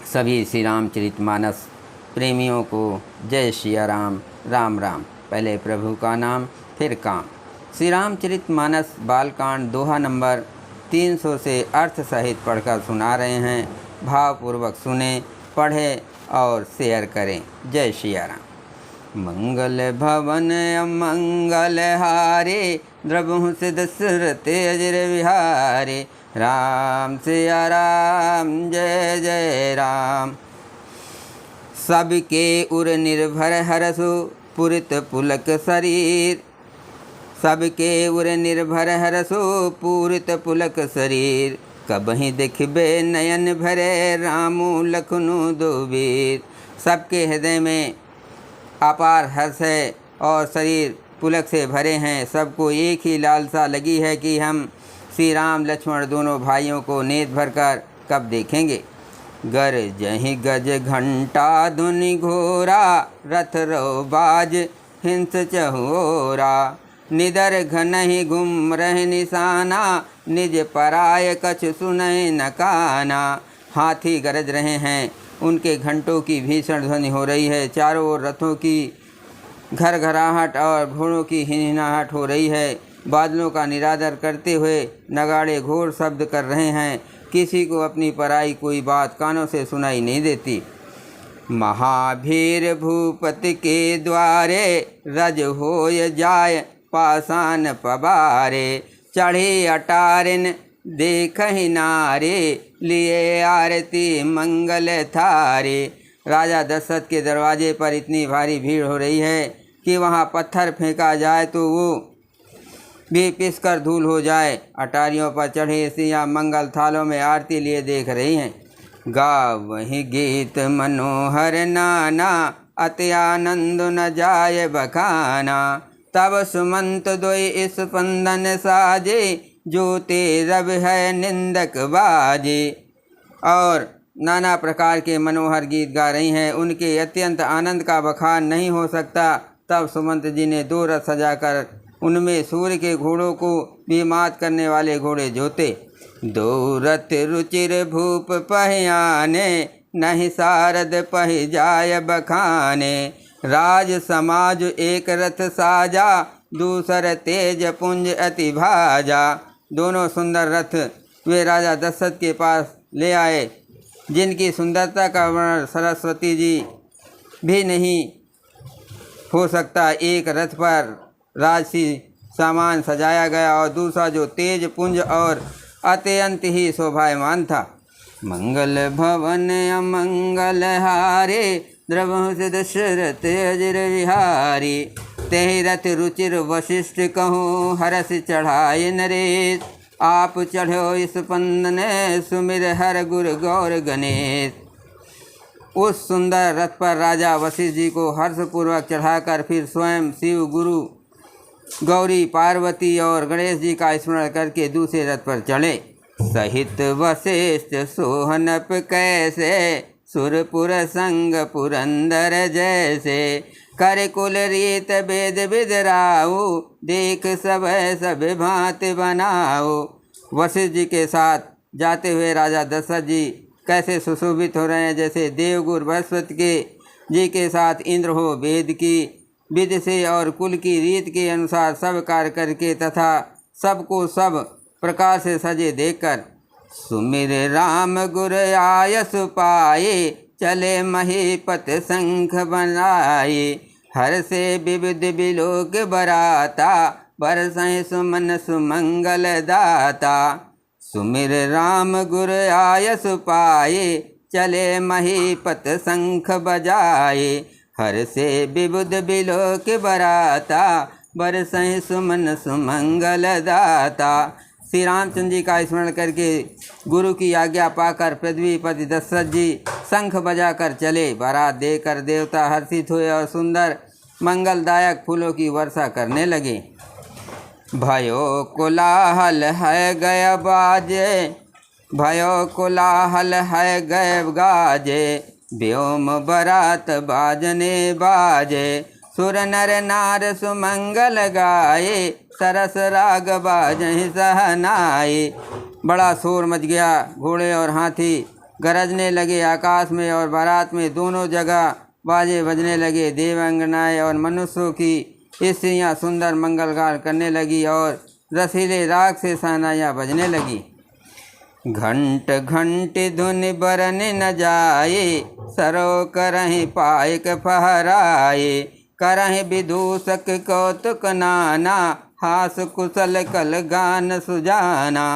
सभी श्री रामचरितमानस प्रेमियों को जय सिया राम। राम राम। पहले प्रभु का नाम फिर काम। श्री रामचरितमानस बालकांड दोहा नंबर 300 से अर्थ सहित पढ़कर सुना रहे हैं। भावपूर्वक सुने, पढ़ें और शेयर करें। जय सिया राम। मंगल भवन अमंगल हारे, द्रवहु से दशरथ अजर विहारे। राम सिया राम, जय जय राम। सबके उर निर्भर हरसु पुरित पुलक शरीर। सबके उर निर्भर हरसु पूरित पुलक शरीर। कबहि देखबे नयन भरे, रामु लखनु दो वीर। सबके हृदय में अपार हर्ष है और शरीर पुलक से भरे हैं। सबको एक ही लालसा लगी है कि हम श्री राम लक्ष्मण दोनों भाइयों को नेत्र भरकर कब देखेंगे। गरजहि गज घंटा धुनि घोरा, रथ रो बाज हिंस चहोरा। निदर घनहि घुम रहे निशाना, निज पराय कछ सुनय न काना। हाथी गरज रहे हैं, उनके घंटों की भीषण ध्वनि हो रही है। चारों ओर रथों की घरघराहट और घोड़ों की हिनहिनाहट हो रही है। बादलों का निरादर करते हुए नगाड़े घोर शब्द कर रहे हैं। किसी को अपनी पराई कोई बात कानों से सुनाई नहीं देती। महाभीर भूपति के द्वारे, रज होय जाय पाषाण पबारे। चढ़े अटारिन देखहि नारे, लिए आरती मंगल थारे। राजा दशरथ के दरवाजे पर इतनी भारी भीड़ हो रही है कि वहाँ पत्थर फेंका जाए तो वो भी पिसकर धूल हो जाए। अटारियों पर चढ़े सिया मंगल थालों में आरती लिए देख रही हैं। गावहि गीत मनोहर नाना, अति आनंद न जाय बखाना। तब सुमंत दोई स्पंदन साजे, जो तेरब है निंदक बाजे। और नाना प्रकार के मनोहर गीत गा रही हैं। उनके अत्यंत आनंद का बखान नहीं हो सकता। तब सुमंत जी ने 2 रथ सजाकर उनमें सूर्य के घोड़ों को भी मात करने वाले घोड़े जोते। 2 रथ रुचिर भूप पहियाने, नहीं सारद पहि जाय बखाने। राज समाज एक रथ साजा, दूसर तेज पुंज अति भाजा। दोनों सुंदर रथ वे राजा दशरथ के पास ले आए, जिनकी सुंदरता का वर्णन सरस्वती जी भी नहीं हो सकता। एक रथ पर राजसी सामान सजाया गया और दूसरा जो तेज पुंज और अत्यंत ही शोभायमान था। मंगल भवन अमंगल हारे, द्रवहु से दशरथ अजर विहारी। तेहि रथ रुचिर वशिष्ठ कहूँ, हरस चढ़ाए नरेश। आप चढ़ो इस स्पंदन, सुमिर हर गुर गौर गणेश। उस सुंदर रथ पर राजा वशिष्ठ जी को हर्षपूर्वक चढ़ाकर फिर स्वयं शिव, गुरु, गौरी, पार्वती और गणेश जी का स्मरण करके दूसरे रथ पर चढ़े। सहित वशिष्ठ सोहनप कैसे, सुरपुर संग पुरंदर जैसे। कर कुल रीत वेद विदराऊ, देख सब भांत बनाओ। वशिष्ठ जी के साथ जाते हुए राजा दशरथ जी कैसे सुशोभित हो रहे हैं, जैसे देवगुरु बृहस्पति जी के साथ इंद्र हो। वेद की विधि से और कुल की रीत के अनुसार सब कार्य करके तथा सबको सब प्रकार से सजे देखकर। सुमिर राम गुर आयस पाए, चले महीपत शंख बनाए। हर से विविध बिलोक बराता, बरसै सुमन सुमंगल दाता। सुमिर राम गुर आयस पाए, चले महीपत शंख बजाए। हर से विबुध बिलोक बराता, बरसै सुमन सुमंगल दाता। श्री रामचंद्र जी का स्मरण करके गुरु की आज्ञा पाकर पृथ्वीपति दशरथ जी शंख बजाकर चले। बारात देकर देवता हर्षित हुए और सुंदर मंगलदायक फूलों की वर्षा करने लगे। भयो कोलाहल है गय बाजे, भयो कोलाहल है गय गाजे। व्योम बरात बाजने बाजे, सुर नर नार सुमंगल गाए। सरस राग बाजहि सहनाए। बड़ा शोर मच गया। घोड़े और हाथी गरजने लगे आकाश में और बारात में दोनों जगह बाजे बजने लगे। देवांगनाएं और मनुष्यों की स्त्रियां सुंदर मंगलगान करने लगी और रसीले राग से सहनाइयाँ बजने लगी। घंट घंट धुन बरन न जाए, सरो करहि पायक फहराए। करहि विदूषक कौतुक नाना, हास कुशल कल गान सुजाना।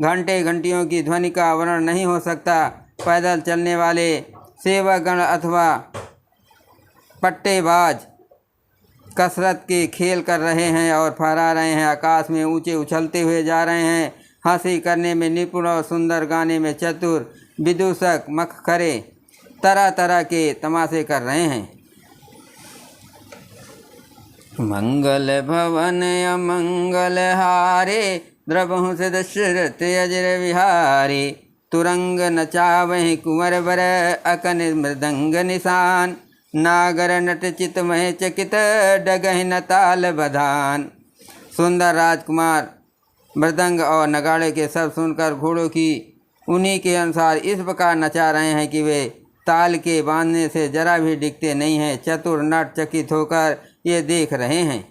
घंटे घंटियों की ध्वनि का वर्णन नहीं हो सकता। पैदल चलने वाले सेवकगण अथवा पट्टेबाज कसरत के खेल कर रहे हैं और फहरा रहे हैं। आकाश में ऊंचे उछलते हुए जा रहे हैं। हंसी करने में निपुण और सुंदर गाने में चतुर विदूषक मखखरे तरह तरह के तमाशे कर रहे हैं। मंगल भवन अमंगल हारे, द्रवहु से दशरथ अजर विहारे। तुरंग नचावहि कुंवर बर, अकन मृदंग निशान। नागर नट चितमय चकित, डगहि न ताल बधान। सुंदर राजकुमार मृदंग और नगाड़े के सब सुनकर घोड़ों की उन्हीं के अनुसार इस प्रकार नचा रहे हैं कि वे ताल के बांधने से जरा भी डिगते नहीं हैं। चतुर नट चकित होकर ये देख रहे हैं।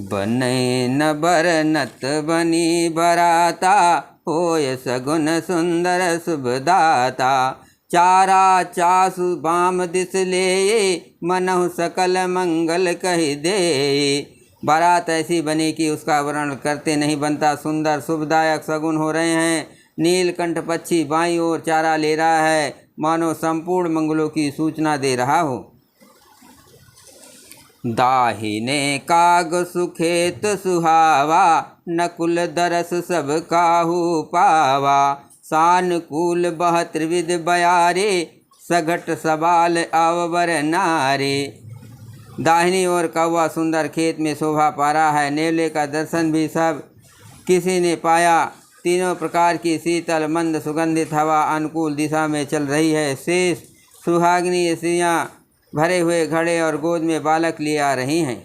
बने न बरनत बनी बराता, होय सगुन सुंदर शुभदाता। चारा चासु बाम दिस ले, मनहु सकल मंगल कहि दे। बारात ऐसी बनी कि उसका वर्णन करते नहीं बनता। सुंदर शुभदायक सगुन हो रहे हैं। नीलकंठ पक्षी बाईं ओर चारा ले रहा है, मानो संपूर्ण मंगलों की सूचना दे रहा हो। दाहिने काग सुखेत सुहावा, नकुल दरस सब काहू पावा। सानुकूल बह त्रिविध बयारे, सघट सबाल अवबर नारे। दाहिनी ओर कौवा सुंदर खेत में शोभा पा रहा है। नेवले का दर्शन भी सब किसी ने पाया। तीनों प्रकार की शीतल मंद सुगंधित हवा अनुकूल दिशा में चल रही है। शेष सुहागिनी स्त्रियाँ भरे हुए घड़े और गोद में बालक लिए आ रही हैं।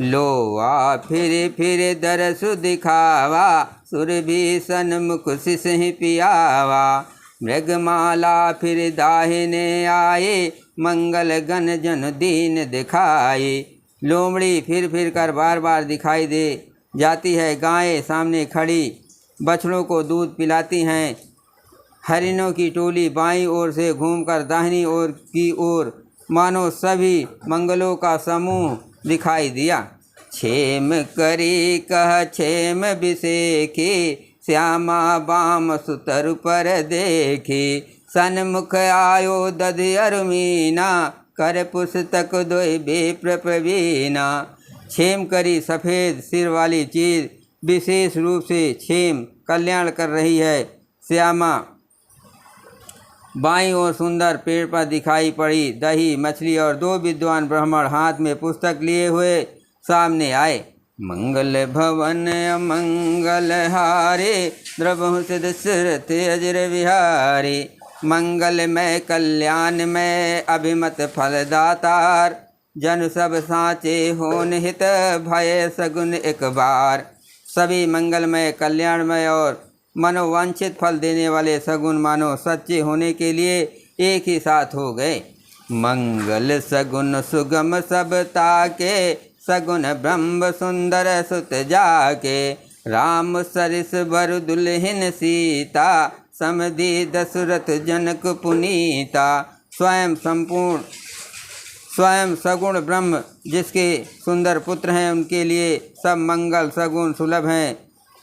लोआ फिर फिर दरसु दिखावा, सुरभि सन्मुख सिसहि पियावा। मृगमाला फिर दाहिने आए, मंगल गण जन दीन दिखाए। लोमड़ी फिर फिर कर बार बार दिखाई दे जाती है। गायें सामने खड़ी बछड़ों को दूध पिलाती हैं। हरिणों की टोली बाईं ओर से घूमकर दाहिनी ओर की ओर मानो सभी मंगलों का समूह दिखाई दिया। क्षेम करी कह क्षेम बिसेखी, श्यामा बाम सुतर पर देखी। सन्मुख आयो दधि अरुमीना, कर पुस्तक दोय बेप्र प्रवीणा। क्षेम करी सफ़ेद सिर वाली चीज विशेष रूप से क्षेम कल्याण कर रही है। श्यामा बाईं ओर सुंदर पेड़ पर दिखाई पड़ी। दही मछली और दो विद्वान ब्राह्मण हाथ में पुस्तक लिए हुए सामने आए। मंगल भवन अमंगल हारे, द्रवहु से दशरथ अजर विहारे। मंगल में कल्याण में अभिमत फलदातार, जन सब साँचे होन हित भय सगुन एक बार। सभी मंगलमय कल्याणमय और मनोवांछित फल देने वाले सगुन मानो सच्चे होने के लिए एक ही साथ हो गए। मंगल सगुन सुगम सब ताके, सगुन ब्रह्म सुंदर सुत जाके। राम सरिस बर दुल्हिन सीता, समधि दशरथ जनक पुनीता। स्वयं सगुण ब्रह्म जिसके सुंदर पुत्र हैं, उनके लिए सब मंगल सगुण सुलभ हैं।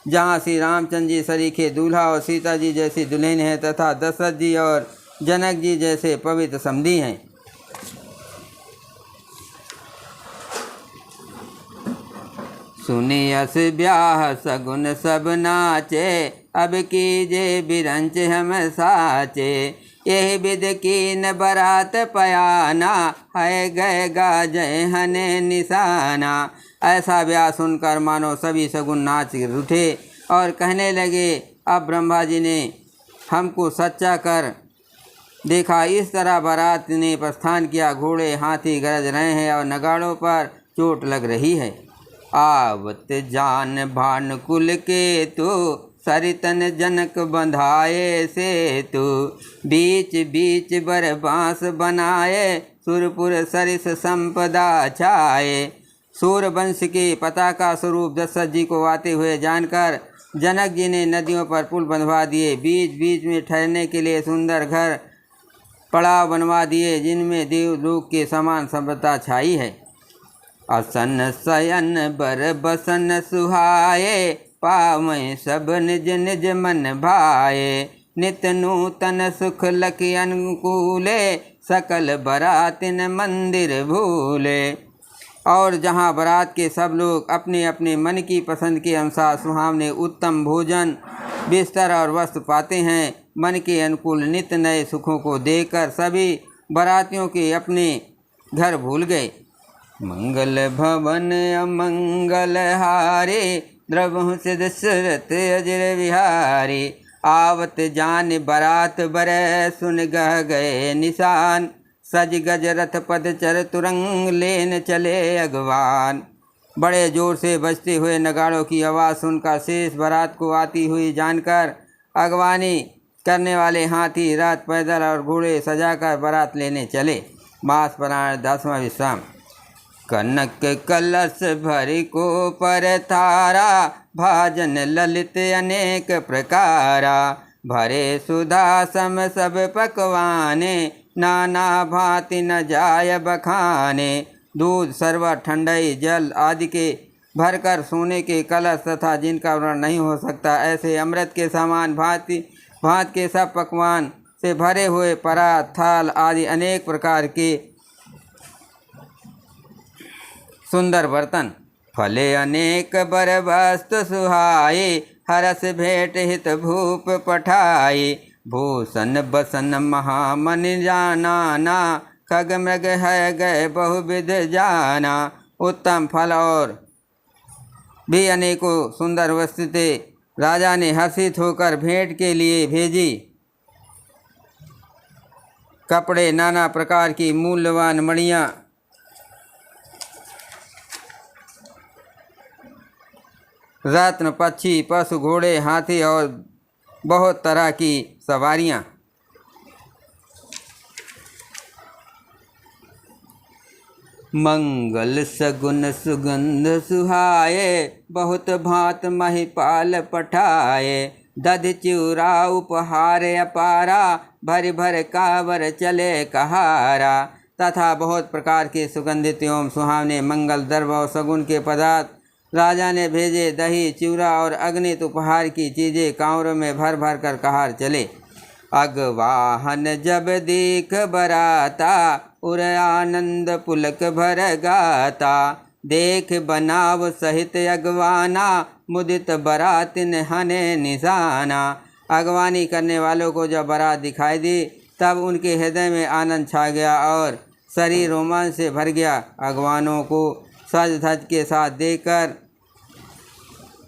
जहाँ श्री रामचंद्र जी सरीखे दूल्हा और सीता जी जैसी दुल्हन है, तथा दशरथ जी और जनक जी जैसे पवित्र समधी हैं। सुनियस ब्याह सगुन सब नाचे, अब कीजे बिरंच हम साचे। यही विध कीन बरात पयाना, है गए गाजय हने निशाना। ऐसा ब्याह सुनकर मानो सभी सगुन नाच उठे और कहने लगे, अब ब्रह्मा जी ने हमको सच्चा कर देखा। इस तरह बारात ने प्रस्थान किया। घोड़े हाथी गरज रहे हैं और नगाड़ों पर चोट लग रही है। आवत जान भानुकुल के तू सरितन जनक बंधाए से तू बीच बीच बर बांस बनाए सुरपुर सरिस संपदा छाए। सूर्यवंश के पताका स्वरूप दशरथ जी को आते हुए जानकर जनक जी ने नदियों पर पुल बंधवा दिए। बीच बीच में ठहरने के लिए सुंदर घर पड़ाव बनवा दिए जिनमें देवलोक के समान संपदा छाई है। असन शयन बर बसन सुहाए पावै सब निज निज मन भाए। नित नूतन सुख लखि अनुकूले सकल बरातिन मंदिर भूले। और जहाँ बारात के सब लोग अपने अपने मन की पसंद के अनुसार सुहावने उत्तम भोजन बिस्तर और वस्त्र पाते हैं, मन के अनुकूल नित नए सुखों को देखकर सभी बारातियों के अपने घर भूल गए। मंगल भवन अमंगल हारे द्रवहु से दशरथ अजर विहारी। आवत जान बारात बर सुन गह गए निशान। सज गज रथ पद चर तुरंग लेन चले अगवान। बड़े जोर से बजते हुए नगाड़ों की आवाज़ सुनकर शेष बारात को आती हुई जानकर अगवानी करने वाले हाथी रथ पैदल और घोड़े सजाकर बारात लेने चले। मास पुराण 10वां विश्राम। कनक कलश भरि को पर थारा भाजन ललित अनेक प्रकारा। भरे सुधा सम सब पकवाने नाना भांति न जाय बखाने। दूध शरबत ठंडाई जल आदि के भरकर सोने के कलश तथा जिनका वर्णन नहीं हो सकता ऐसे अमृत के समान भांति भांत के सब पकवान से भरे हुए परात थाल आदि अनेक प्रकार के सुंदर बर्तन। फले अनेक बर वस्तु सुहाए हरस भेंट हित भूप पठाए। भूषण बसन महामन जाना खग मृग है गए बहुविध जाना। उत्तम फल और भी अनेकों सुंदर वस्तुएं राजा ने हर्षित होकर भेंट के लिए भेजी। कपड़े नाना प्रकार की मूल्यवान मणियाँ रत्न पक्षी पशु घोड़े हाथी और बहुत तरह की सवारियाँ। मंगल सगुन सुगंध सुहाए बहुत भांत महिपाल पठाए। दध चिउरा उपहार अपारा भर भर कावर चले कहारा। तथा बहुत प्रकार के सुगंधित एवं सुहावने मंगल द्रव्य और सगुन के पदार्थ राजा ने भेजे। दही चिउरा और अग्नित उपहार की चीज़ें कांवरों में भर भर कर कहार चले। अगवाहन जब देख बराता उर आनंद पुलक भर गाता। देख बनाव सहित अगवाना मुदित बरातिन हने निशाना। अगवानी करने वालों को जब बारात दिखाई दी तब उनके हृदय में आनंद छा गया और शरीर रोमांच से भर गया। अगवानों को सज धज के साथ देखकर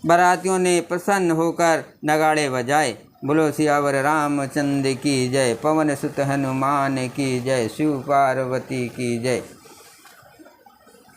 बारातियों ने प्रसन्न होकर नगाड़े बजाए। बोलो सियावर रामचंद्र की जय। पवन सुत हनुमान की जय। शिव पार्वती की जय।